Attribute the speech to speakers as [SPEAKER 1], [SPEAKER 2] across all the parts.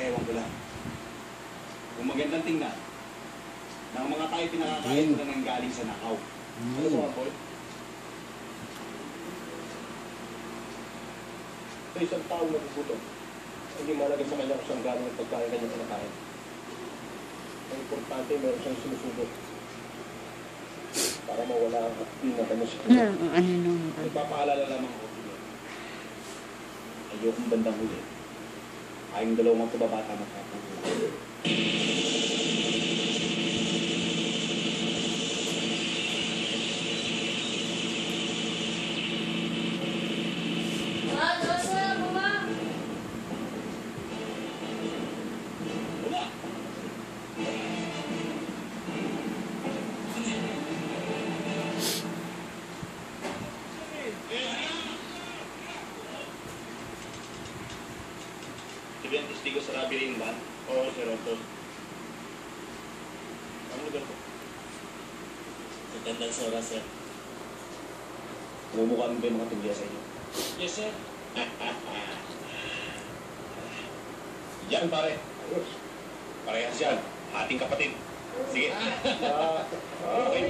[SPEAKER 1] ewan ko lang. Kung magandang tingnan, ng mga tayo pinakakain ko na nang galing sa nakaw. Ano ba, boy?
[SPEAKER 2] Sa isang taong nagugutom, hindi malagay sa kanya kung saan gano'n ang pagkain kanya pinakain. Ang importante, meron siyang sinusubo. Para mawala ang hapin na kanya siya.
[SPEAKER 1] Nagpapaalala lamang ako tuloy. Ayokong bandang huli. Ayong dalawang magkababata magkakaroon. Sabihan testigo sa Rabi rin ba? Oo, Sir Otto. Ano lugar ko?
[SPEAKER 3] Sa Tandang Sora, sir.
[SPEAKER 1] Mumukha mo ba yung mga tinggiya sa inyo?
[SPEAKER 3] Yes, sir.
[SPEAKER 1] Yan, pare. Parehas yan. Ating kapatid. Sige. Okay.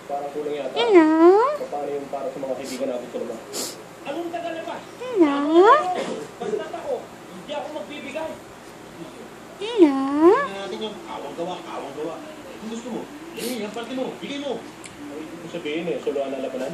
[SPEAKER 2] Parang kulang yata. Paano yung para sa mga kaibigan natin sa luma?
[SPEAKER 3] Anong tagal na ba? Basta ako, hindi ako magbibigay.
[SPEAKER 1] Tingnan natin yung awang-gawa. Kung gusto mo, yan parte mo. Bigay mo.
[SPEAKER 2] Ay, ibig ko sabihin solo ang lalabanan.